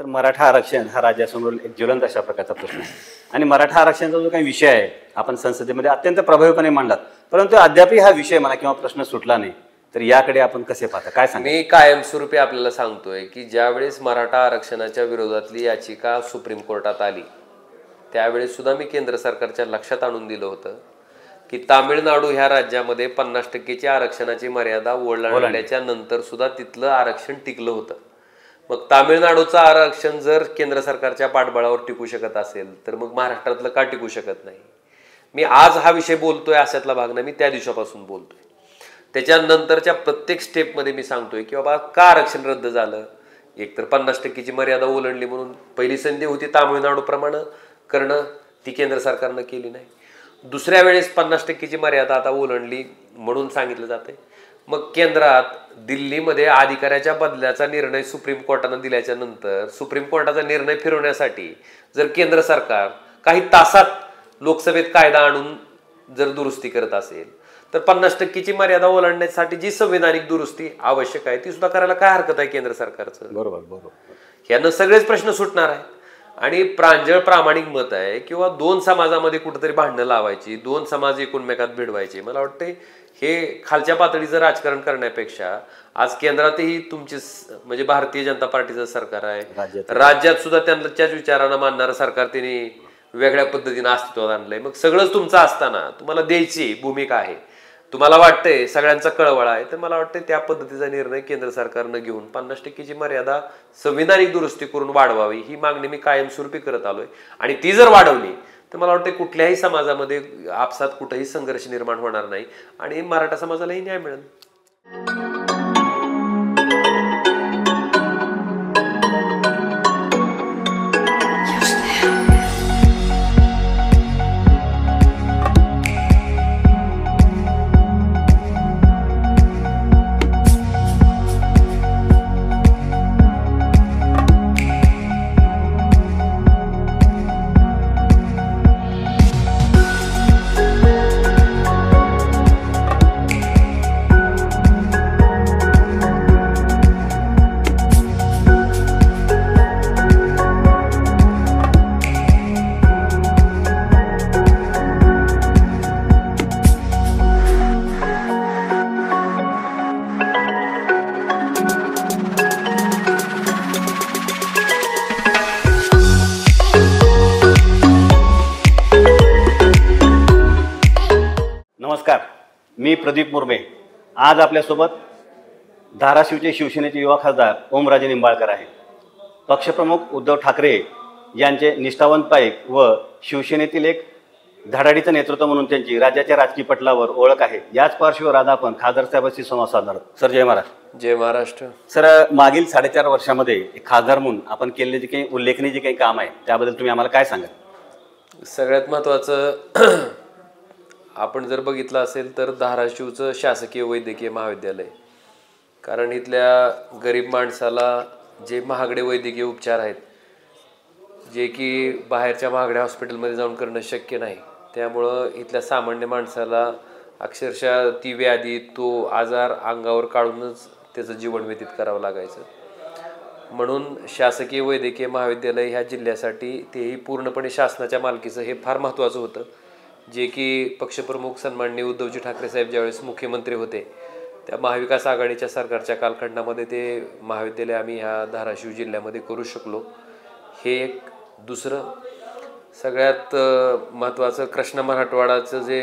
तर मराठा आरक्षण हा राज्यासमोर एक ज्वलंत अशा प्रकारचा प्रश्न आहे आणि मराठा आरक्षणाचा जो काही विषय आहे आपण संसदेमध्ये अत्यंत प्रभावीपणे मांडलात, परंतु अद्यापही हा विषय म्हणा किंवा प्रश्न सुटला नाही. तर याकडे आपण कसे पाहता, काय सांगा? मी कायमस्वरूपी आपल्याला सांगतोय की ज्यावेळेस मराठा आरक्षणाच्या विरोधातली याचिका सुप्रीम कोर्टात आली त्यावेळेस सुद्धा मी केंद्र सरकारच्या लक्षात आणून दिलं होतं की तामिळनाडू ह्या राज्यामध्ये 50% आरक्षणाची मर्यादा ओलांडल्याच्या नंतर सुद्धा तिथलं आरक्षण टिकलं होतं. मग तामिळनाडूचं आरक्षण जर केंद्र सरकारच्या पाठबळावर टिकू शकत असेल तर मग महाराष्ट्रातलं का टिकू शकत नाही? मी आज हा विषय बोलतोय अशातला भाग नाही, मी त्या दिवसापासून बोलतोय. त्याच्यानंतरच्या प्रत्येक स्टेपमध्ये मी सांगतोय की बाबा का आरक्षण रद्द झालं. एकतर 50%ची मर्यादा ओलांडली म्हणून पहिली संधी होती तामिळनाडू प्रमाणे करणं, ती केंद्र सरकारनं केली नाही. दुसऱ्या वेळेस 50%ची मर्यादा आता ओलांडली म्हणून सांगितलं जातंय. मग केंद्रात दिल्लीमध्ये अधिकाऱ्याच्या बदल्याचा निर्णय सुप्रीम कोर्टानं दिल्याच्या नंतर सुप्रीम कोर्टाचा निर्णय फिरवण्यासाठी जर केंद्र सरकार काही तासात लोकसभेत कायदा आणून जर दुरुस्ती करत असेल तर 50%ची मर्यादा ओलांडण्यासाठी जी संविधानिक दुरुस्ती आवश्यक आहे ती सुद्धा करायला काय हरकत आहे केंद्र सरकारचं? बरोबर बरोबर. यानं सगळेच प्रश्न सुटणार आहेत. आणि प्रांजळ प्रामाणिक मत आहे किंवा दोन समाजामध्ये कुठेतरी भांडणं लावायची, दोन समाज एकमेकात भिडवायचे, मला वाटते हे खालच्या पातळीचं राजकारण करण्यापेक्षा आज केंद्रातही तुमचे म्हणजे भारतीय जनता पार्टीचं सरकार आहे, राज्यात सुद्धा त्यांच्याच विचारांना मानणारं सरकार त्यांनी वेगळ्या पद्धतीनं अस्तित्वात आणलंय. मग सगळंच तुमचं असताना तुम्हाला द्यायची भूमिका आहे, तुम्हाला वाटतंय सगळ्यांचा कळवळा आहे, तर मला वाटतं त्या पद्धतीचा निर्णय केंद्र सरकारनं घेऊन 50%ची मर्यादा संविधानिक दुरुस्ती करून वाढवावी ही मागणी मी कायमस्वरूपी करत आलोय. आणि ती जर वाढवली तर मला वाटतं कुठल्याही समाजामध्ये आपसात कुठेही संघर्ष निर्माण होणार नाही आणि मराठा समाजालाही न्याय मिळेल. नमस्कार, मी प्रदीप मुर्मे. आज आपल्यासोबत धाराशिवचे शिवसेनेचे युवा खासदार ओमराजे निंबाळकर आहे. पक्षप्रमुख उद्धव ठाकरे यांचे निष्ठावंत पाईक व शिवसेनेतील एक धडाडीचं नेतृत्व म्हणून त्यांची राज्याच्या राजकीय पटलावर ओळख आहे. याच पार्श्वभूमीवर आज आपण खासदार साहेबांशी संवाद साधणार आहोत. सर, जय महाराष्ट्र. जय महाराष्ट्र. सर, मागील 4.5 वर्षामध्ये एक खासदार म्हणून आपण केलेले जे काही उल्लेखनीय जे काही काम आहे त्याबद्दल तुम्ही आम्हाला काय सांगाल? सगळ्यात महत्त्वाचं आपण जर बघितलं असेल तर धाराशिवचं शासकीय वैद्यकीय महाविद्यालय, कारण इथल्या गरीब माणसाला जे महागडे वैद्यकीय उपचार आहेत जे की बाहेरच्या महागड्या हॉस्पिटलमध्ये जाऊन करणं शक्य नाही, त्यामुळं इथल्या सामान्य माणसाला अक्षरशः ती व्याधी तो आजार अंगावर काढूनच त्याचं जीवन व्यतीत करावं लागायचं. म्हणून शासकीय वैद्यकीय महाविद्यालय ह्या जिल्ह्यासाठी तेही पूर्णपणे शासनाच्या मालकीचं हे फार महत्त्वाचं होतं, जे की पक्षप्रमुख सन्माननीय उद्धवजी ठाकरे साहेब ज्यावेळेस मुख्यमंत्री होते त्या महाविकास आघाडीच्या सरकारच्या कालखंडामध्ये ते महाविद्यालय आम्ही ह्या धाराशिव जिल्ह्यामध्ये करू शकलो. हे एक. दुसरं सगळ्यात महत्त्वाचं कृष्णा मराठवाडाचं जे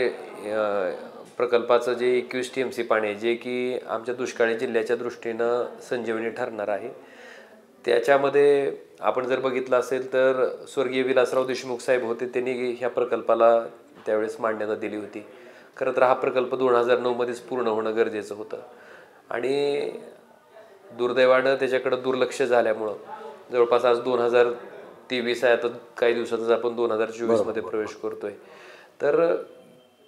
प्रकल्पाचं जे 21 TMC पाणी आहे जे की आमच्या दुष्काळी जिल्ह्याच्या दृष्टीनं संजीवनी ठरणार आहे, त्याच्यामध्ये आपण जर बघितलं असेल तर स्वर्गीय विलासराव देशमुख साहेब होते, त्यांनी ह्या प्रकल्पाला त्यावेळेस मान्यता दिली होती. खरं तर हा प्रकल्प 2009मध्येच पूर्ण होणं गरजेचं होतं आणि दुर्दैवानं त्याच्याकडं दुर्लक्ष झाल्यामुळं जवळपास आज 2023 आहे, आता काही दिवसातच आपण 2024मध्ये प्रवेश करतोय. तर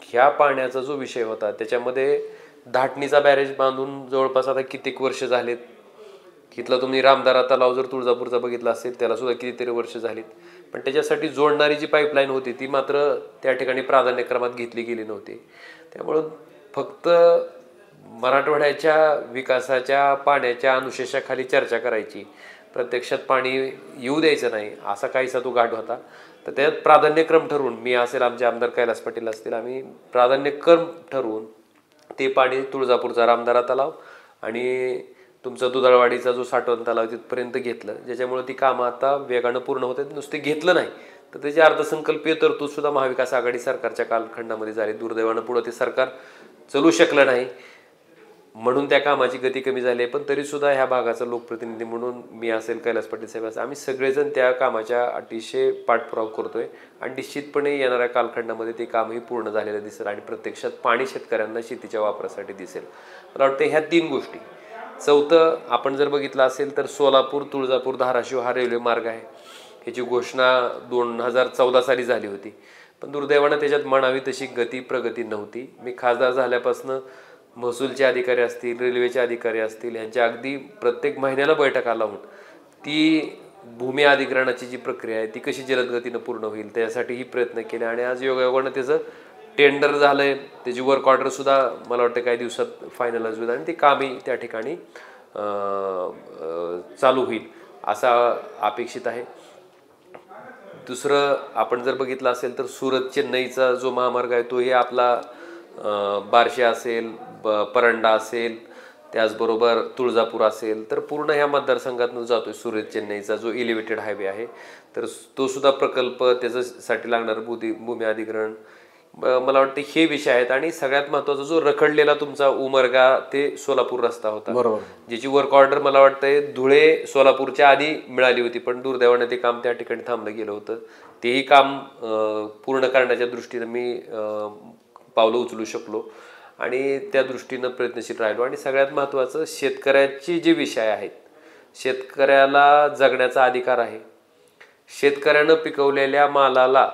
ह्या पाण्याचा जो विषय होता त्याच्यामध्ये धाटणीचा बॅरेज बांधून जवळपास आता कित्येक वर्ष झालेत. इथला तुम्ही रामदारा तलाव जर तुळजापूरचा बघितला असेल त्याला सुद्धा कितीतरी वर्ष झालीत, पण त्याच्यासाठी जोडणारी जी पाईपलाईन होती ती मात्र त्या ठिकाणी प्राधान्यक्रमात घेतली गेली नव्हती. त्यामुळं फक्त मराठवाड्याच्या विकासाच्या पाण्याच्या अनुशेषाखाली चर्चा करायची प्रत्यक्षात पाणी येऊ द्यायचं नाही असा काहीसा तो घाट होता. तर त्यात प्राधान्यक्रम ठरवून मी असेल, आमचे आमदार कैलास पाटील असतील, आम्ही प्राधान्यक्रम ठरवून ते पाणी तुळजापूरचा रामदारा तलाव आणि तुमचा दुधाळवाडीचा जो साठवण तलाव तिथपर्यंत घेतलं, ज्याच्यामुळे ती कामं आता वेगानं पूर्ण होत आहेत. नुसते घेतलं नाही तर त्याची अर्थसंकल्पीय तरतूद सुद्धा महाविकास आघाडी सरकारच्या कालखंडामध्ये झाली. दुर्दैवानं पुढं ते सरकार चालू शकलं नाही म्हणून त्या कामाची गती कमी झाली आहे. पण तरीसुद्धा ह्या भागाचा लोकप्रतिनिधी म्हणून मी असेल, कैलास पाटील साहेब असेल, आम्ही सगळेजण त्या कामाच्या अतिशय पाठपुरावा करतोय आणि निश्चितपणे येणाऱ्या कालखंडामध्ये ते कामही पूर्ण झालेलं दिसेल आणि प्रत्यक्षात पाणी शेतकऱ्यांना शेतीच्या वापरासाठी दिसेल. मला वाटतं ह्या 3 गोष्टी. चौथं, आपण जर बघितलं असेल तर सोलापूर, तुळजापूर, धाराशिव हा रेल्वे मार्ग आहे. ह्याची घोषणा 2014 साली झाली होती, पण दुर्दैवानं त्याच्यात म्हणावी तशी प्रगती नव्हती. मी खासदार झाल्यापासून महसूलचे अधिकारी असतील, रेल्वेचे अधिकारी असतील, यांच्या अगदी प्रत्येक महिन्याला बैठका लावून ती भूमी अधिग्रहणाची जी प्रक्रिया आहे ती कशी जलद गतीनं पूर्ण होईल त्यासाठीही प्रयत्न केले आणि आज योगायोगानं त्याचं टेंडर झालंय, त्याची वर्क ऑर्डर सुद्धा मला वाटतं काही दिवसात फायनलाइज होईल आणि ते कामही त्या ठिकाणी चालू होईल असा अपेक्षित आहे. दुसरं, आपण जर बघितलं असेल तर सुरत चेन्नईचा जो महामार्ग आहे तोही आपला बार्शी असेल, परंडा असेल, त्याचबरोबर तुळजापूर असेल, तर पूर्ण ह्या मतदारसंघातून जातोय. सुरत चेन्नईचा जो एलिव्हेटेड हायवे आहे तर तो सुद्धा प्रकल्प, त्याच्यासाठी लागणारं भूमी अधिग्रहण, मला वाटतं हे विषय आहेत. आणि सगळ्यात महत्त्वाचा जो रखडलेला तुमचा उमरगा ते सोलापूर रस्ता होता, बरोबर, ज्याची वर्क ऑर्डर मला वाटतंय धुळे सोलापूरच्या आधी मिळाली होती, पण दुर्दैवाने ते काम त्या ठिकाणी थांबलं गेलं होतं. तेही काम पूर्ण करण्याच्या दृष्टीनं मी पावलं उचलू शकलो आणि त्या दृष्टीनं प्रयत्नशील राहिलो. आणि सगळ्यात महत्त्वाचं, शेतकऱ्याचे जे विषय आहेत, शेतकऱ्याला जगण्याचा अधिकार आहे. शेतकऱ्यानं पिकवलेल्या मालाला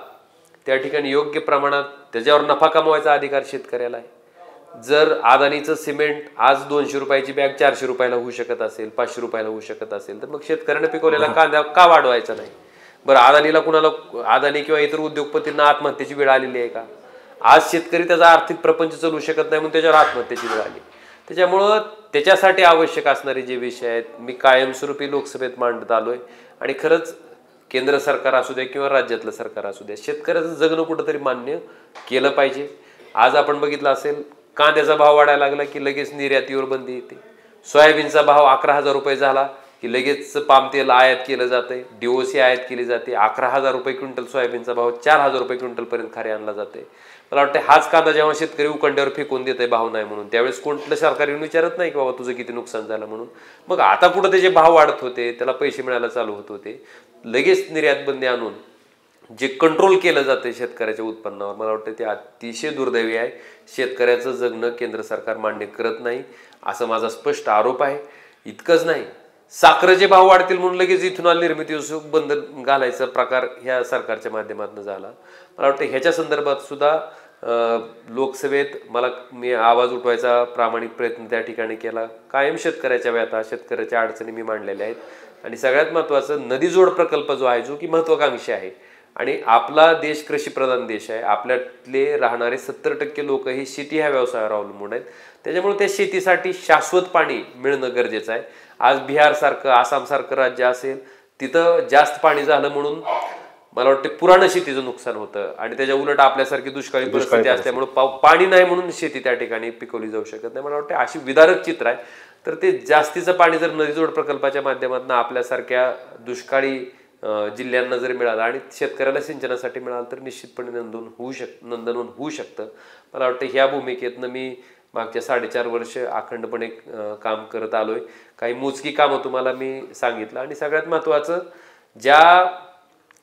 त्या ठिकाणी योग्य प्रमाणात त्याच्यावर नफा कमवायचा अधिकार शेतकऱ्याला आहे. जर अदानीचं सिमेंट आज 200 रुपयाची बॅग 400 रुपयाला होऊ शकत असेल, 500 रुपयाला होऊ शकत असेल, तर मग शेतकऱ्यानं पिकवलेला कांदा का वाढवायचा नाही? बरं, अदानी किंवा इतर उद्योगपतींना आत्महत्येची वेळ आलेली आहे का? आज शेतकरी त्याचा आर्थिक प्रपंच चालू शकत नाही म्हणून त्याच्यावर आत्महत्येची वेळ आली. त्याच्यामुळं त्याच्यासाठी आवश्यक असणारे जे विषय आहेत मी कायमस्वरूपी लोकसभेत मांडत आलोय. आणि खरंच केंद्र सरकार असू द्या किंवा राज्यातलं सरकार असू द्या, शेतकऱ्याचं जगणं कुठंतरी मान्य केलं पाहिजे. आज आपण बघितलं असेल, कांद्याचा भाव वाढायला लागला की लगेच निर्यातीवर बंदी येते. सोयाबीनचा भाव 11,000 रुपये झाला की लगेच पाम तेल आयात केलं जातंय, DOC आयात केली जाते. 11,000 रुपये क्विंटल सोयाबीनचा भाव 4,000 रुपये क्विंटलपर्यंत खारे आणला जाते. मला वाटतं हाच कांदा जेव्हा शेतकरी उकंड्यावर फेकून देत आहे भाव नाही म्हणून, त्यावेळेस कोणतं सरकार येऊन विचारत नाही की बाबा तुझं किती नुकसान झालं म्हणून. मग आता कुठं त्याचे भाव वाढत होते, त्याला पैसे मिळायला चालू होत होते, लगेच निर्यात बंदी आणून जे कंट्रोल केलं जाते शेतकऱ्याच्या उत्पन्नावर, मला वाटतं ते अतिशय दुर्दैवी आहे. शेतकऱ्याचं जगणं केंद्र सरकार मान्य करत नाही असं माझा स्पष्ट आरोप आहे. इतकंच नाही, साखरेचे भाव वाढतील म्हणून लगेच इथेनॉल निर्मिती बंद घालायचा प्रकार ह्या सरकारच्या माध्यमातून झाला. मला वाटतं ह्याच्या संदर्भात सुद्धा लोकसभेत मी आवाज उठवायचा प्रामाणिक प्रयत्न त्या ठिकाणी केला. कायम शेतकऱ्याच्या व्यथा, शेतकऱ्याच्या अडचणी मी मांडलेल्या आहेत. आणि सगळ्यात महत्त्वाचं, नदी जोड प्रकल्प जो आहे, जो की महत्वाकांक्षी आहे, आणि आपला देश कृषीप्रधान देश आहे, आपल्यातले राहणारे 70% लोक हे शेती ह्या व्यवसायावर अवलंबून आहेत. त्याच्यामुळे त्या शेतीसाठी शाश्वत पाणी मिळणं गरजेचं आहे. आज बिहारसारखं, आसामसारखं राज्य असेल तिथं जास्त पाणी झालं म्हणून मला वाटतं पुराणं शेतीचं नुकसान होतं आणि त्याच्या उलट आपल्यासारखी दुष्काळी परिस्थिती असल्यामुळे पाणी नाही म्हणून शेती त्या ठिकाणी पिकवली जाऊ शकत नाही. मला वाटतं अशी विदारक चित्र आहे. तर ते जास्तीचं पाणी जर नदीजोड प्रकल्पाच्या माध्यमातून आपल्यासारख्या दुष्काळी जिल्ह्यांना जर मिळालं आणि शेतकऱ्याला सिंचनासाठी मिळालं तर निश्चितपणे नंदनवन होऊ शकतं. मला वाटतं ह्या भूमिकेतनं मी मागच्या 4.5 वर्ष अखंडपणे काम करत आलोय. काही मोजकी कामं तुम्हाला मी सांगितलं आणि सगळ्यात महत्त्वाचं, ज्या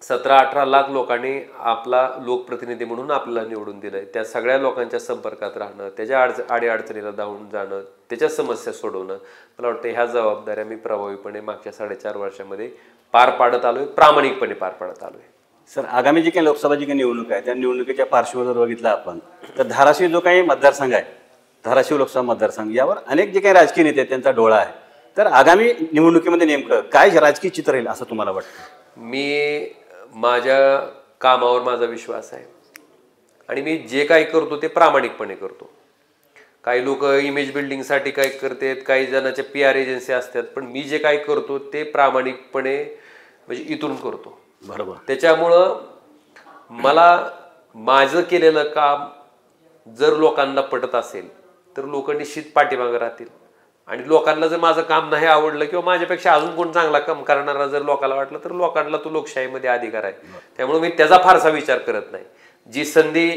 17-18 लाख लोकांनी आपला लोकप्रतिनिधी म्हणून आपल्याला निवडून दिलंय त्या सगळ्या लोकांच्या संपर्कात राहणं, त्याच्या अडीअडचणीला धावून जाणं, त्याच्या समस्या सोडवणं, मला वाटतं ह्या जबाबदाऱ्या मी प्रभावीपणे मागच्या 4.5 वर्षामध्ये पार पाडत आलोय, प्रामाणिकपणे पार पाडत आलोय. सर, आगामी जी काही लोकसभा जी काही निवडणूक आहे त्या निवडणुकीच्या पार्श्वभूमीवर बघितलं आपण तर धाराशिव जो काही मतदारसंघ आहे, धाराशिव लोकसभा मतदारसंघ, यावर अनेक जे काही राजकीय नेते त्यांचा डोळा आहे. तर आगामी निवडणुकीमध्ये नेमकं काय राजकीय चित्र राहील असं तुम्हाला वाटतं? मी माझ्या कामावर माझा विश्वास आहे आणि मी जे काही करतो ते प्रामाणिकपणे करतो. काही लोक इमेज बिल्डिंगसाठी काय करतात, काही जणांच्या PR एजन्सी असतात, पण मी जे काय करतो ते प्रामाणिकपणे म्हणजे इथून करतो. बरोबर. त्याच्यामुळं मला माझं केलेलं काम जर लोकांना पटत असेल तर लोक निश्चित पाठीमागे राहतील. आणि लोकांना जर माझं काम नाही आवडलं किंवा माझ्यापेक्षा अजून कोण चांगला काम करणारा जर लोकांना वाटलं तर लोकांना तो लोकशाहीमध्ये अधिकार आहे. त्यामुळे मी त्याचा फारसा विचार करत नाही. जी संधी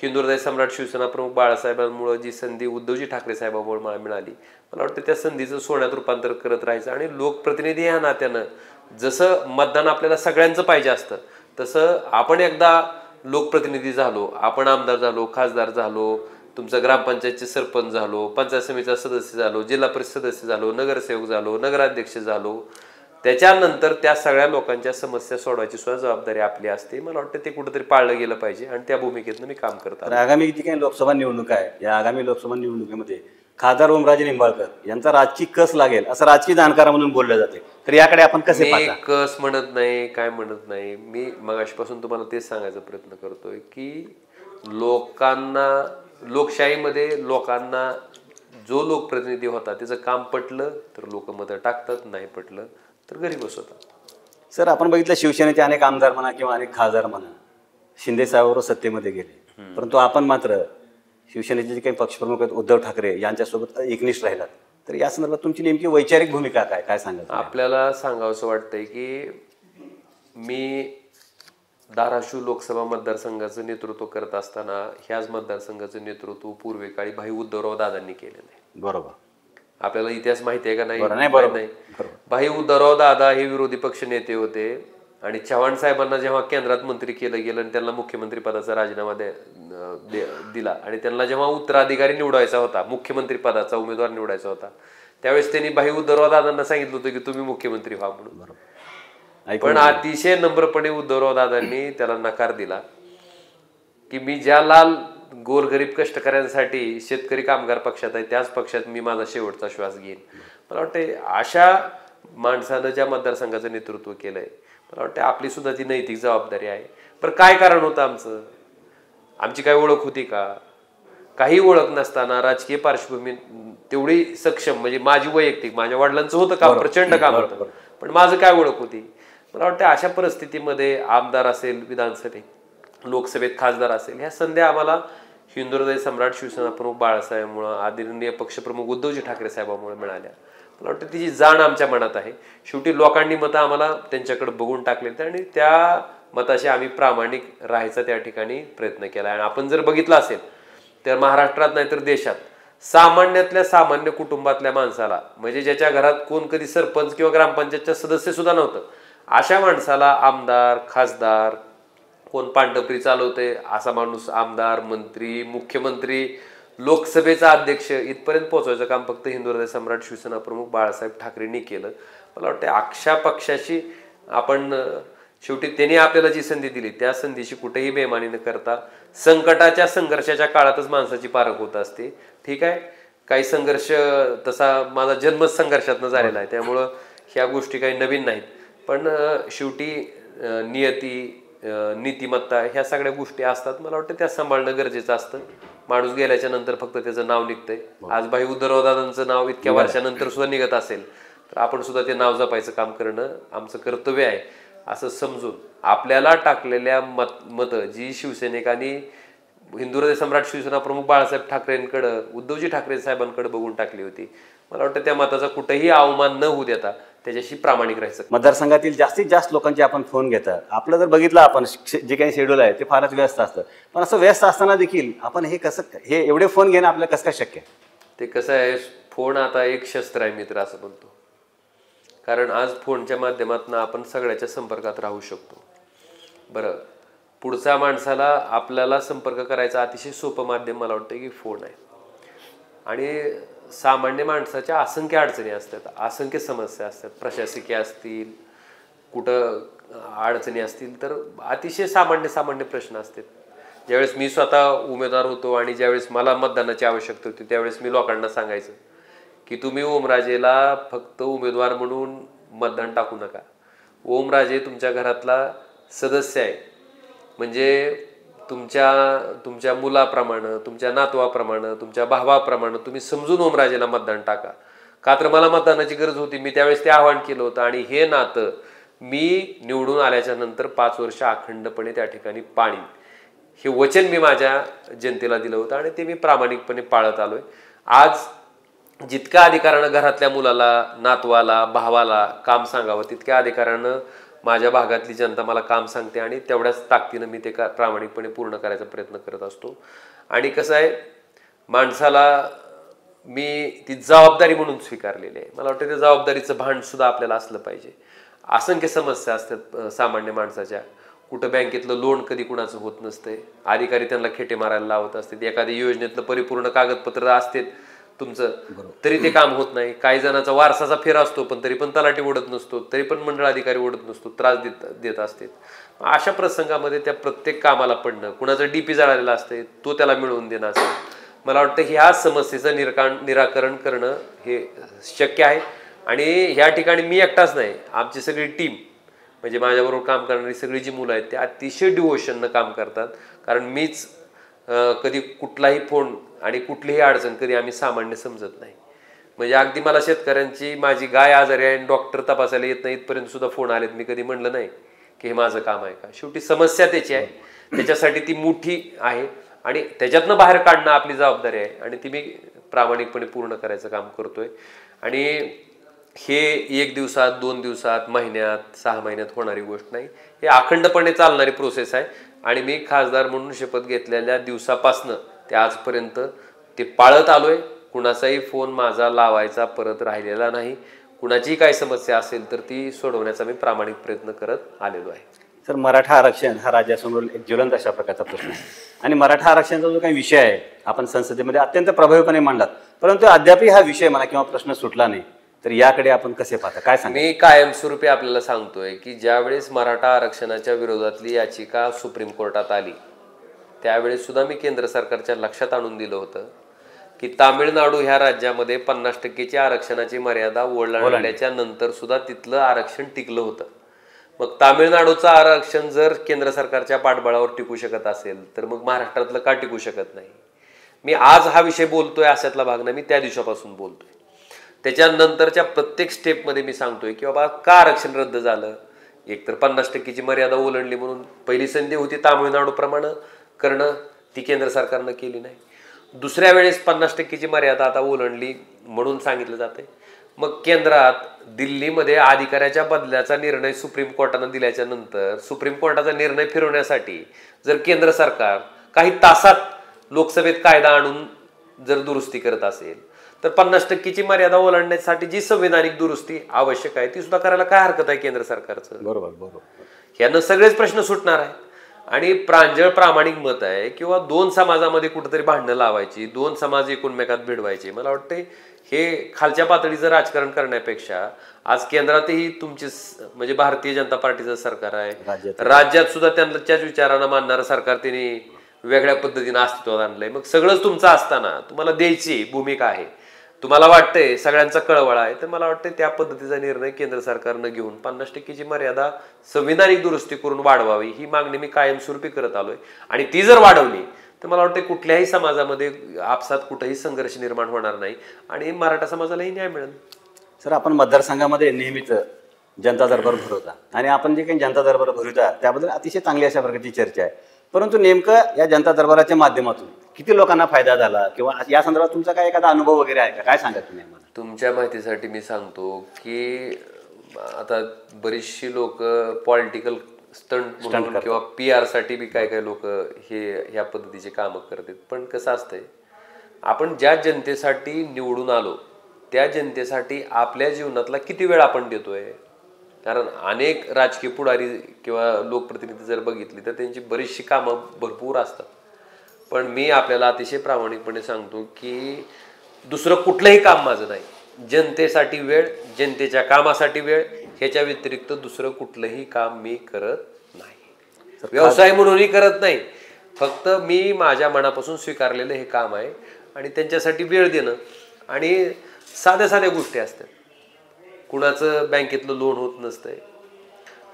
हिंदू हृदय सम्राट शिवसेना प्रमुख बाळासाहेबांमुळे, जी संधी उद्धवजी ठाकरे साहेबांमुळे मला मिळाली, मला वाटतं त्या संधीचं सोन्यात रूपांतर करत राहायचं. आणि लोकप्रतिनिधी या नात्यानं जसं मतदान आपल्याला सगळ्यांचं पाहिजे असतं तसं आपण एकदा लोकप्रतिनिधी झालो, आपण आमदार झालो, खासदार झालो, तुमचा ग्रामपंचायतचे सरपंच झालो, पंचायत समितीचा सदस्य झालो, जिल्हा परिषद सदस्य झालो, नगरसेवक झालो, नगराध्यक्ष झालो, त्याच्यानंतर त्या सगळ्या लोकांच्या समस्या सोडवायची सुद्धा जबाबदारी आपली असते. मला वाटतं ते कुठेतरी पाळलं गेलं पाहिजे आणि त्या भूमिकेतनं मी काम करतो. आगामी जी काही लोकसभा निवडणूक आहे, या आगामी लोकसभा निवडणुकीमध्ये खासदार ओमराजे निंबाळकर यांचा राजकीय कस लागेल असं राजकीय जाणकार म्हणून बोललं जाते, तर याकडे आपण कसे पाहता? कस म्हणत नाही, काय म्हणत नाही, मी मगाशपासून तुम्हाला तेच सांगायचा प्रयत्न करतोय की लोकांना, लोकशाहीमध्ये लोकांना जो लोकप्रतिनिधी होता त्याचं काम पटलं तर लोक मतं टाकतात, नाही पटलं तर घरी बसवतात. सर, आपण बघितलं शिवसेनेचे अनेक आमदार म्हणा किंवा अनेक खासदार म्हणा शिंदे साहेबांवर सत्तेमध्ये गेले, परंतु आपण मात्र शिवसेनेचे जे काही पक्षप्रमुख आहेत उद्धव ठाकरे यांच्यासोबत एकनिष्ठ राहिलात, तर या संदर्भात तुमची नेमकी वैचारिक भूमिका काय सांगाल? आपल्याला सांगावंसं वाटतंय की मी धाराशिव लोकसभा मतदारसंघाचं नेतृत्व करत असताना ह्याच मतदारसंघाचं नेतृत्व पूर्वेकाळी भाई उद्धवराव दादांनी केलेलं आहे. बरोबर. आपल्याला इतिहास माहिती आहे का? नाही. नाही. भाई उद्धवराव दादा हे विरोधी पक्ष नेते होते आणि चव्हाण साहेबांना जेव्हा केंद्रात मंत्री केलं गेलं आणि त्यांना मुख्यमंत्री पदाचा राजीनामा दिला आणि त्यांना जेव्हा उत्तराधिकारी निवडायचा होता, मुख्यमंत्री पदाचा उमेदवार निवडायचा होता, त्यावेळेस त्यांनी भाई उद्धवराव दादांना सांगितलं होतं की तुम्ही मुख्यमंत्री व्हा म्हणून. पण अतिशय नम्रपणे उद्धवराव दादांनी त्याला नकार दिला की मी ज्या लाल गोरगरीब कष्टकऱ्यांसाठी शेतकरी कामगार पक्षात आहे त्याच पक्षात मी माझा शेवटचा श्वास घेईन. मला वाटते अशा माणसानं ज्या मतदारसंघाचं नेतृत्व केलंय, मला वाटतं आपली सुद्धा ती नैतिक जबाबदारी आहे. पण काय कारण होतं आमचं? आमची काय ओळख होती का? काही ओळख नसताना राजकीय पार्श्वभूमी तेवढी सक्षम, म्हणजे माझी वैयक्तिक, माझ्या वडिलांचं होतं काम, प्रचंड काम होतं, पण माझं काय ओळख होती? मला वाटतं अशा परिस्थितीमध्ये आमदार असेल, विधानसभेत, लोकसभेत खासदार असेल, ह्या संधी आम्हाला हिंदू हृदय सम्राट शिवसेना प्रमुख बाळासाहेबांमुळे, आदरणीय पक्षप्रमुख उद्धवजी ठाकरे साहेबांमुळे मिळाल्या. मला वाटतं तिची जाण आमच्या मनात आहे. शेवटी लोकांनी मतं आम्हाला त्यांच्याकडे बघून टाकलेत आणि त्या मताशी आम्ही प्रामाणिक राहायचा त्या ठिकाणी प्रयत्न केला. आणि आपण जर बघितलं असेल तर महाराष्ट्रात नाही तर देशात सामान्यातल्या सामान्य कुटुंबातल्या माणसाला, म्हणजे ज्याच्या घरात कोण कधी सरपंच किंवा ग्रामपंचायतच्या सदस्य सुद्धा नव्हतं, अशा माणसाला आमदार, खासदार, कोण पांढरपरी चालवते असा माणूस आमदार, मंत्री, मुख्यमंत्री, लोकसभेचा अध्यक्ष इथपर्यंत पोहोचवायचं काम फक्त हिंदू हृदय सम्राट शिवसेना प्रमुख बाळासाहेब ठाकरेंनी केलं. मला वाटतं अक्षा पक्षाशी आपण शेवटी त्यांनी आपल्याला जी संधी दिली त्या संधीशी कुठेही बेमानी न करता संकटाच्या, संघर्षाच्या काळातच माणसाची पारख होत असते. ठीक आहे, काही संघर्ष, तसा माझा जन्मच संघर्षातनं झालेला आहे, त्यामुळं ह्या गोष्टी काही नवीन नाहीत. पण शेवटी नियती, नीतिमत्ता ह्या सगळ्या गोष्टी असतात. मला वाटतं त्या सांभाळणं गरजेचं असतं. माणूस गेल्याच्या नंतर फक्त त्याचं नाव निघतंय. आज भाई उद्धवदादांचं नाव इतक्या वर्षानंतर सुद्धा निघत असेल तर आपण सुद्धा ते नाव जपायचं काम करणं आमचं कर्तव्य आहे असं समजून आपल्याला टाकलेल्या मतं जी शिवसैनिकांनी हिंदू हृदय सम्राट शिवसेना प्रमुख बाळासाहेब ठाकरेंकडं, उद्धवजी ठाकरे साहेबांकडे बघून टाकली होती, मला वाटतं त्या मताचा कुठेही अवमान न होऊ देता त्याच्याशी प्रामाणिक राहायचं. मतदारसंघातील जास्तीत जास्त लोकांचे आपण फोन घेतात. आपलं जर बघितलं आपण जे काही शेड्यूल आहे ते फारच व्यस्त असतं, पण असं व्यस्त असताना देखील आपण हे एवढे फोन घेणं आपल्याला कसं काय शक्य आहे? ते कसं आहे, फोन आता एक शस्त्र आहे मित्र असं म्हणतो. कारण आज फोनच्या माध्यमातून आपण सगळ्याच्या संपर्कात राहू शकतो. बरं, पुढच्या माणसाला आपल्याला संपर्क करायचा अतिशय सोपं माध्यम मला वाटतं की फोन आहे. आणि सामान्य माणसाच्या असंख्य अडचणी असतात, असंख्य समस्या असतात, प्रशासकीय असतील, कुठं अडचणी असतील, तर अतिशय सामान्य प्रश्न असतात. ज्यावेळेस मी स्वतः उमेदवार होतो आणि ज्यावेळेस मला मतदानाची आवश्यकता होती त्यावेळेस मी लोकांना सांगायचं की तुम्ही ओमराजेला फक्त उमेदवार म्हणून मतदान टाकू नका. ओमराजे तुमच्या घरातला सदस्य आहे, म्हणजे तुमच्या मुलाप्रमाणे, तुमच्या नातवाप्रमाणे, तुमच्या भावाप्रमाणे तुम्ही समजून ओमराजेला मतदान टाका. का तर मला मतदानाची गरज होती, मी त्यावेळेस ते आवाहन केलं होतं. आणि हे नातं मी निवडून आल्याच्या नंतर 5 वर्ष अखंडपणे त्या ठिकाणी पाळीन, हे वचन मी माझ्या जनतेला दिलं होतं आणि ते मी प्रामाणिकपणे पाळत आलोय. आज जितक्या अधिकारानं घरातल्या मुलाला, नातवाला, भावाला काम सांगावं तितक्या अधिकारानं माझ्या भागातली जनता मला काम सांगते आणि तेवढ्याच ताकदीनं मी ते प्रामाणिकपणे पूर्ण करायचा प्रयत्न करत असतो. आणि कसं आहे, माणसाला मी ती जबाबदारी म्हणून स्वीकारलेली आहे. मला वाटतं त्या जबाबदारीचं भान सुद्धा आपल्याला असलं पाहिजे. असंख्य समस्या असतात सामान्य माणसाच्या. कुठं बँकेतलं लोन कधी कुणाचं होत नसतंय, अधिकारी त्यांना खेटे मारायला लावत असतात. एखाद्या योजनेतलं परिपूर्ण कागदपत्र असतात तुमचं, तरी ते काम होत नाही. काही जणांचा वारसाचा फेर असतो पण तरी पण तलाठी ओढत नसतो, तरी पण मंडळ अधिकारी ओढत नसतो, त्रास देत असतात. अशा प्रसंगामध्ये त्या प्रत्येक कामाला पडणं, कुणाचं डीपी जळालेला असते तो त्याला मिळवून देणं असं, मला वाटतं ह्या समस्येचं निराकरण करणं हे शक्य आहे. आणि ह्या ठिकाणी मी एकटाच नाही, आमची सगळी टीम, म्हणजे माझ्याबरोबर काम करणारी सगळी जी मुलं आहेत ते अतिशय डिवोशननं काम करतात. कारण मीच कधी कुठलाही फोन आणि कुठलीही अडचण कधी आम्ही सामान्य समजत नाही. म्हणजे अगदी मला शेतकऱ्यांची माझी गाय आजारी आहे आणि डॉक्टर तपासायला येत नाही इथपर्यंत सुद्धा फोन आलेत, मी कधी म्हणलं नाही की हे माझं काम आहे का. शेवटी समस्या त्याची आहे, त्याच्यासाठी ती मोठी आहे आणि त्याच्यातनं बाहेर काढणं आपली जबाबदारी आहे आणि ती मी प्रामाणिकपणे पूर्ण करायचं काम करतोय. आणि हे 1 दिवसात, 2 दिवसात, महिन्यात, 6 महिन्यात होणारी गोष्ट नाही, हे अखंडपणे चालणारी प्रोसेस आहे. आणि मी खासदार म्हणून शपथ घेतलेल्या दिवसापासनं ते आजपर्यंत ते पाळत आलोय. कुणाचाही फोन माझा लावायचा परत राहिलेला नाही. कुणाचीही काही समस्या असेल तर ती सोडवण्याचा मी प्रामाणिक प्रयत्न करत आलेलो आहे. सर, मराठा आरक्षण हा राज्यासमोर एक ज्वलंत अशा प्रकारचा प्रश्न आहे आणि मराठा आरक्षणाचा जो काही विषय आहे आपण संसदेमध्ये अत्यंत प्रभावीपणे मांडलात, परंतु अद्यापही हा विषय म्हणा किंवा प्रश्न सुटला नाही. तर याकडे आपण कसे पाहता, काय सांगा? मी कायमस्वरूपी आपल्याला सांगतोय की ज्यावेळेस मराठा आरक्षणाच्या विरोधातली याचिका सुप्रीम कोर्टात आली त्यावेळेस सुद्धा मी केंद्र सरकारच्या लक्षात आणून दिलं होतं की तामिळनाडू ह्या राज्यामध्ये 50% आरक्षणाची मर्यादा ओलांडल्याच्या नंतर सुद्धा तिथलं आरक्षण टिकलं होतं. मग तामिळनाडूचं आरक्षण जर केंद्र सरकारच्या पाठबळावर टिकू शकत असेल तर मग महाराष्ट्रातलं का टिकू शकत नाही? मी आज हा विषय बोलतोय अशातला भाग नाही, मी त्या दिवसापासून बोलतोय. त्याच्यानंतरच्या प्रत्येक स्टेपमध्ये मी सांगतोय की बाबा का आरक्षण रद्द झालं. एकतर 50%ची मर्यादा ओलांडली म्हणून पहिली संधी होती तामिळनाडू प्रमाणे करणं, ती केंद्र सरकारनं केली नाही. दुसऱ्या वेळेस 50%ची मर्यादा आता ओलांडली म्हणून सांगितलं जातंय. मग केंद्रात दिल्लीमध्ये अधिकाऱ्याच्या बदल्याचा निर्णय सुप्रीम कोर्टानं दिल्याच्या नंतर सुप्रीम कोर्टाचा निर्णय फिरवण्यासाठी जर केंद्र सरकार काही तासात लोकसभेत कायदा आणून जर दुरुस्ती करत असेल तर 50%ची मर्यादा ओलांडण्यासाठी जी संविधानिक दुरुस्ती आवश्यक आहे ती सुद्धा करायला काय हरकत आहे केंद्र सरकारचं? बरोबर बरोबर. यानं सगळेच प्रश्न सुटणार आहेत. आणि प्रांजळ प्रामाणिक मत आहे किंवा 2 समाजामध्ये कुठेतरी भांडणं लावायची, 2 समाज एकमेकात भिडवायचे, मला वाटते हे खालच्या पातळीचं राजकारण करण्यापेक्षा आज केंद्रातही तुमची म्हणजे भारतीय जनता पार्टीचं सरकार आहे, राज्यात सुद्धा त्यांच्याच विचारांना मानणारं सरकार त्यांनी वेगळ्या पद्धतीनं अस्तित्वात आणलंय. मग सगळंच तुमचं असताना तुम्हाला द्यायची भूमिका आहे, तुम्हाला वाटतंय सगळ्यांचा कळवळा आहे, तर मला वाटतं त्या पद्धतीचा निर्णय केंद्र सरकारनं घेऊन 50%ची मर्यादा संविधानिक दुरुस्ती करून वाढवावी ही मागणी मी कायमस्वरूपी करत आलोय. आणि ती जर वाढवली तर मला वाटतं कुठल्याही समाजामध्ये आपसात कुठेही संघर्ष निर्माण होणार नाही आणि मराठा समाजालाही न्याय मिळेल. सर, आपण मतदारसंघामध्ये नेहमीच जनता दरबार भरवता आणि आपण जे काही जनता दरबार भरवता त्याबद्दल अतिशय चांगली अशा प्रकारची चर्चा आहे. परंतु नेमकं या जनता दरबाराच्या माध्यमातून किती लोकांना फायदा झाला किंवा या संदर्भात तुमचा काय एखादा अनुभव वगैरे आहे का, काय सांगा तुम्ही आम्हाला? तुमच्या माहितीसाठी मी सांगतो की आता बरीचशी लोक पॉलिटिकल स्टंट म्हणून किंवा PR साठी बी काय काय लोक हे ह्या पद्धतीचे कामं करतात. पण कसं असतंय, आपण ज्या जनतेसाठी निवडून आलो त्या जनतेसाठी आपल्या जीवनातला किती वेळ आपण देतोय. कारण अनेक राजकीय पुढारी किंवा लोकप्रतिनिधी जर बघितली तर त्यांची बरीचशी कामं भरपूर असतात. पण मी आपल्याला अतिशय प्रामाणिकपणे सांगतो की दुसरं कुठलंही काम माझं नाही. जनतेसाठी वेळ, जनतेच्या कामासाठी वेळ, ह्याच्या व्यतिरिक्त दुसरं कुठलंही काम मी करत नाही. व्यवसाय म्हणूनही करत नाही, फक्त मी माझ्या मनापासून स्वीकारलेलं हे काम आहे. आणि त्यांच्यासाठी वेळ देणं आणि साध्या साध्या गोष्टी असतात. कुणाचं बँकेतलं लोन होत नसतंय,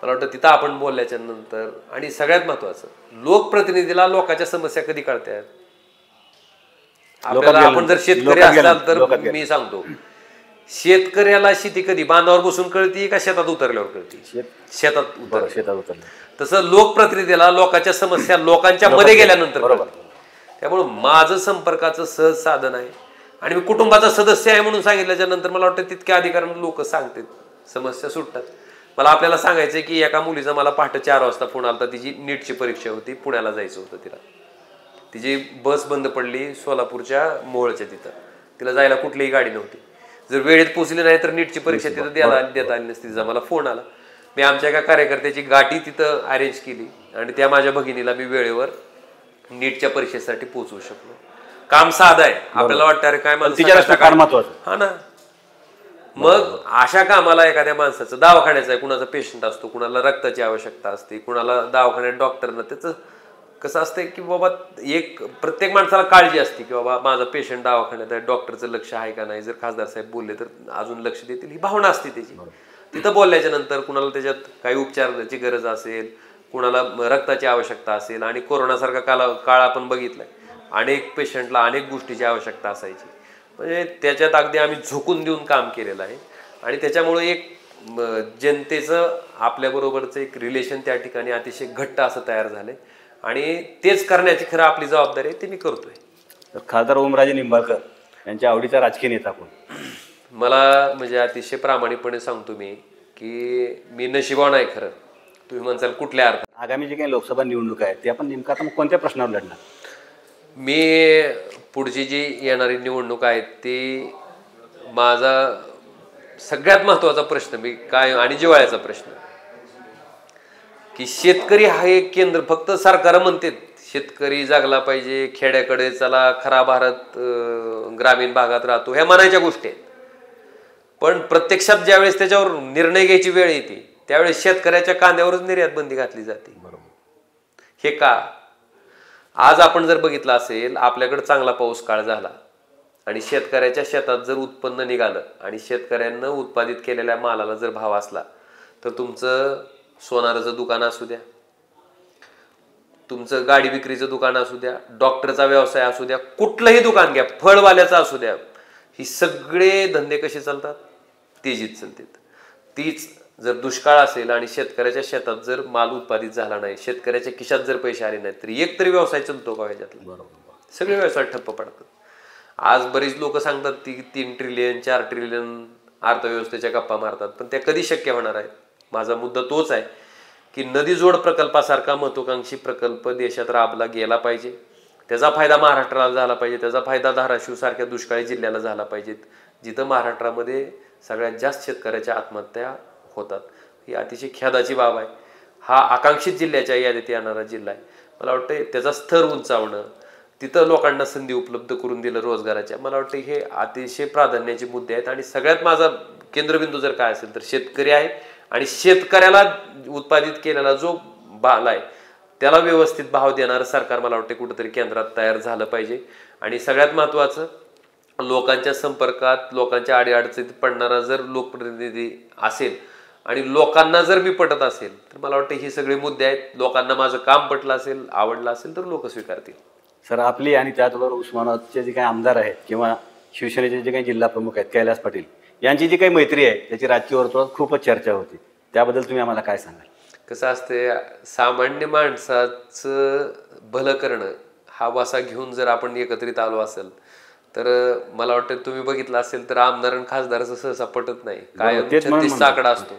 मला वाटतं तिथं आपण बोलल्याच्या नंतर आणि सगळ्यात महत्वाचं लोकप्रतिनिधीला लोकांच्या समस्या कधी कळतात. आपल्याला आपण जर शेतकरी असाल तर मी सांगतो शेतकऱ्याला शेती कधी बांधावर बसून कळती का शेतात उतरल्यावर कळती. शेतात उतरलं. तसं लोकप्रतिनिधीला लोकांच्या समस्या लोकांच्या मध्ये गेल्यानंतर कळतं. त्यामुळे माझं संपर्काचं सहज साधन आहे आणि मी कुटुंबाचा सदस्य आहे म्हणून सांगितल्याच्या नंतर मला वाटतं तितक्या अधिकाराने लोक सांगतात, समस्या सुटतात. मला आपल्याला सांगायचंय की एका मुलीचा मला पहाटे 4 वाजता फोन आला, तिची नीटची परीक्षा होती, पुण्याला जायचं होतं तिला. तिची बस बंद पडली सोलापूरच्या मोहोळच्या तिथं, तिला जायला कुठलीही गाडी नव्हती. जर वेळेत पोहोचली नाही तर नीटची परीक्षा तिथं देता आली नसती. तिचा मला फोन आला, मी आमच्या एका कार्यकर्त्याची गाठी तिथं अरेंज केली आणि त्या माझ्या भगिनीला मी वेळेवर नीटच्या परीक्षेसाठी पोहोचवू शकलो. काम साधं आहे. आपल्याला वाटतं अरे काय हा ना. मग अशा कामाला एखाद्या माणसाचं दवाखान्याचं आहे, कुणाचा पेशंट असतो, कुणाला रक्ताची आवश्यकता असते, कुणाला दवाखान्यात डॉक्टरनं त्याचं कसं असतंय की बाबा एक प्रत्येक माणसाला काळजी असते की बाबा माझा पेशंट दवाखान्यात आहे, डॉक्टरचं लक्ष आहे का नाही, जर खासदार साहेब बोलले तर अजून लक्ष देतील, ही भावना असते त्याची. तिथं बोलल्याच्या नंतर कुणाला त्याच्यात काही उपचाराची गरज असेल, कुणाला रक्ताची आवश्यकता असेल आणि कोरोनासारखा काळ आपण बघितलाय, अनेक पेशंटला अनेक गोष्टीची आवश्यकता असायची. म्हणजे त्याच्यात अगदी आम्ही झोकून देऊन काम केलेलं आहे आणि त्याच्यामुळे एक जनतेचं आपल्याबरोबरचं एक रिलेशन त्या ठिकाणी अतिशय घट्ट असं तयार झालंय आणि तेच करण्याची खरं आपली जबाबदारी आहे, ते मी करतोय. तर खासदार ओमराजे निंबाळकर यांच्या आवडीचा राजकीय नेता कोण? मला म्हणजे अतिशय प्रामाणिकपणे सांगतो मी की मी नशिबान आहे खरं. तुम्ही म्हणसाल कुठल्या अर्थ. आगामी जे काही लोकसभा निवडणूक आहे ते आपण नेमकं आता कोणत्या प्रश्नावर लढणार? मी पुढची जी येणारी निवडणूक आहे ती माझा सगळ्यात महत्वाचा प्रश्न मी काय आणि जिव्हाळ्याचा प्रश्न की शेतकरी हा एक केंद्र. फक्त सरकार म्हणते शेतकरी जागला पाहिजे, खेड्याकडे चला, खरा भारत ग्रामीण भागात राहतो, ह्या म्हणायच्या गोष्टी आहेत. पण प्रत्यक्षात ज्यावेळेस त्याच्यावर निर्णय घ्यायची वेळ येते त्यावेळेस शेतकऱ्याच्या कांद्यावरच निर्यात बंदी घातली जाते. हे का? आज आपण जर बघितलं असेल आपल्याकडे चांगला पाऊस काळ झाला आणि शेतकऱ्याच्या शेतात जर उत्पन्न निघालं आणि शेतकऱ्यांना उत्पादित केलेल्या मालाला जर भाव असला तर तुमचं सोनाराचं दुकान असू द्या, तुमचं गाडी विक्रीचं दुकान असू द्या, डॉक्टरचा व्यवसाय असू द्या, कुठलंही दुकान घ्या, फळवाल्याचं असू द्या, ही सगळे धंदे कसे चालतात? तेजीत चालतात. तीच जर दुष्काळ असेल आणि शेतकऱ्याच्या शेतात जर माल उत्पादित झाला नाही, शेतकऱ्याच्या खिशात जर पैसे आले नाहीत तर एक तरी व्यवसाय चालतो का ह्याच्यातला? सगळे व्यवसाय ठप्प पडतात. आज बरीच लोक सांगतात ती 3 ट्रिलियन 4 ट्रिलियन अर्थव्यवस्थेच्या गप्पा मारतात, पण त्या कधी शक्य होणार आहेत? माझा मुद्दा तोच आहे की नदी जोड प्रकल्पासारखा महत्वाकांक्षी प्रकल्प देशात राबला गेला पाहिजे. त्याचा फायदा महाराष्ट्राला झाला पाहिजे, त्याचा फायदा धाराशिव सारख्या दुष्काळी जिल्ह्याला झाला पाहिजे, जिथं महाराष्ट्रामध्ये सगळ्यात जास्त शेतकऱ्याच्या आत्महत्या होतात. ही अतिशय खेदाची बाब आहे. हा आकांक्षित जिल्ह्याच्या यादीत येणारा जिल्हा आहे. मला वाटतं त्याचा स्तर उंचावणं, तिथं लोकांना संधी उपलब्ध करून दिलं रोजगाराच्या, मला वाटतं हे अतिशय प्राधान्याचे मुद्दे आहेत. आणि सगळ्यात माझा केंद्रबिंदू जर काय असेल तर शेतकरी आहे आणि शेतकऱ्याला उत्पादित केलेला जो माल आहे त्याला व्यवस्थित भाव देणारं सरकार मला वाटतं कुठेतरी केंद्रात तयार झालं पाहिजे. आणि सगळ्यात महत्वाचं लोकांच्या संपर्कात, लोकांच्या अडीअडचणीत पडणारा जर लोकप्रतिनिधी असेल आणि लोकांना जर मी पटत असेल तर मला वाटतं हे सगळे मुद्दे आहेत. लोकांना माझं काम पटलं असेल, आवडलं असेल तर लोक स्वीकारतील. सर, आपली आणि त्याचबरोबर उस्मानाबादचे जे काही आमदार आहेत किंवा शिवसेनेचे जे काही जिल्हा प्रमुख आहेत कैलास पाटील यांची जी काही मैत्री आहे त्याची राजकीय वर्तुळात खूपच चर्चा होती, त्याबद्दल तुम्ही आम्हाला काय सांगाल? कसं असते, सामान्य माणसाचं भलं करणं हा वसा घेऊन जर आपण एकत्रित आलो असेल तर मला वाटतं तुम्ही बघितलं असेल तर आमदार आणि खासदाराचं सहसा पटत नाही, कायम 36 आकडा असतो.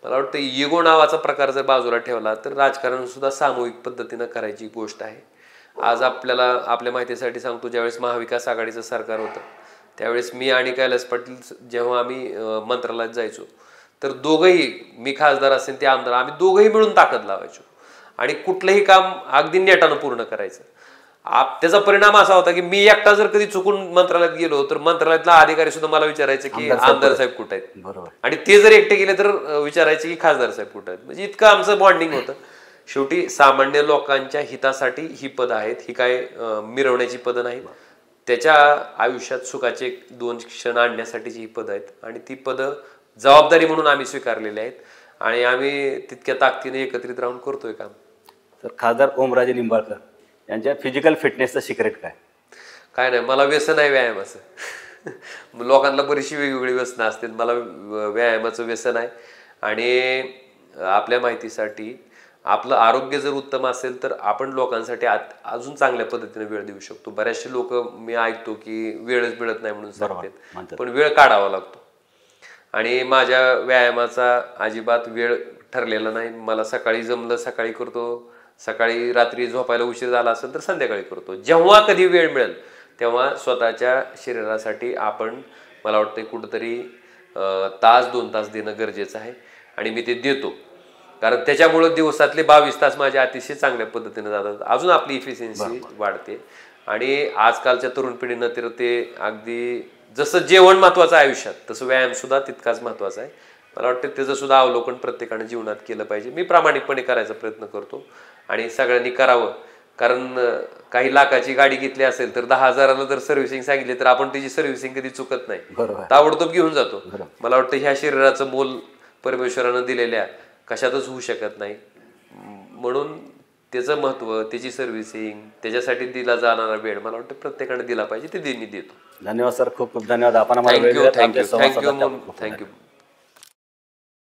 मला वाटतं इगो नावाचा प्रकार जर बाजूला ठेवला तर राजकारण सुद्धा सामूहिक पद्धतीनं करायची गोष्ट आहे. आज आपल्याला आपल्या माहितीसाठी सांगतो, ज्यावेळेस महाविकास आघाडीचं सरकार होतं त्यावेळेस मी आणि कैलास पाटील जेव्हा आम्ही मंत्रालयात जायचो तर दोघंही, मी खासदार असेल ते आमदार, आम्ही दोघंही मिळून ताकद लावायचो आणि कुठलंही काम अगदी नेटानं पूर्ण करायचं. त्याचा परिणाम असा होता की मी एकटा जर कधी चुकून मंत्रालयात गेलो तर मंत्रालयातला अधिकारी सुद्धा मला विचारायचे की आमदार साहेब कुठे आहेत, आणि ते जर एकटे गेले तर विचारायचे की खासदार साहेब कुठे आहेत. म्हणजे इतकं आमचं बॉन्डिंग होतं. शेवटी सामान्य लोकांच्या हितासाठी ही पदं आहेत, ही काय मिरवण्याची पदं नाहीत. त्याच्या आयुष्यात सुखाचे 2 क्षण आणण्यासाठीची ही पदं आहेत आणि ती पदं जबाबदारी म्हणून आम्ही स्वीकारलेली आहेत. आणि आम्ही तितक्या ताकदीने एकत्रित राहून करतोय काम. तर खासदार ओमराजे निंबाळकर यांच्या फिजिकल फिटनेसचं सिक्रेट काय? काय नाही, मला व्यसन आहे व्यायामाचं. लोकांना बरीचशी वेगवेगळी व्यसनं असतील, मला व्यायामाचं व्यसन आहे. आणि आपल्या माहितीसाठी आपलं आरोग्य जर उत्तम असेल तर आपण लोकांसाठी अजून चांगल्या पद्धतीने वेळ देऊ शकतो. बऱ्याचशे लोक मी ऐकतो की वेळच मिळत नाही म्हणून सांगतात, पण वेळ काढावा लागतो. आणि माझ्या व्यायामाचा अजिबात वेळ ठरलेला नाही. मला सकाळी जमलं सकाळी करतो, सकाळी रात्री झोपायला उशीर झाला असेल तर संध्याकाळी करतो. जेव्हा कधी वेळ मिळेल तेव्हा स्वतःच्या शरीरासाठी आपण, मला वाटतं कुठंतरी तास 2 तास देणं गरजेचं आहे आणि मी ते देतो. कारण त्याच्यामुळं दिवसातले 22 तास माझ्या अतिशय चांगल्या पद्धतीने जातात. अजून आपली इफिशियन्सी वाढते. आणि आजकालच्या तरुण पिढीनं तर ते अगदी जसं जेवण महत्वाचं आहे आयुष्यात, तसं व्यायाम सुद्धा तितकाच महत्वाचा आहे. मला वाटतं त्याचं सुद्धा अवलोकन प्रत्येकाने जीवनात केलं पाहिजे. मी प्रामाणिकपणे करायचा प्रयत्न करतो आणि सगळ्यांनी करावं. कारण काही लाखाची गाडी घेतली असेल तर 10,000ला जर सर्व्हिसिंग सांगितली तर आपण त्याची सर्व्हिसिंग कधी चुकत नाही, ताबडतोब घेऊन जातो. मला वाटतं ह्या शरीराचं मोल परमेश्वरानं दिलेल्या कशातच होऊ शकत नाही. म्हणून त्याचं महत्त्व, त्याची सर्व्हिसिंग, त्याच्यासाठी दिला जाणारा वेळ मला वाटतं प्रत्येकाने दिला पाहिजे. ते मी देतो. धन्यवाद सर, खूप खूप धन्यवाद. आपण थँक्यू.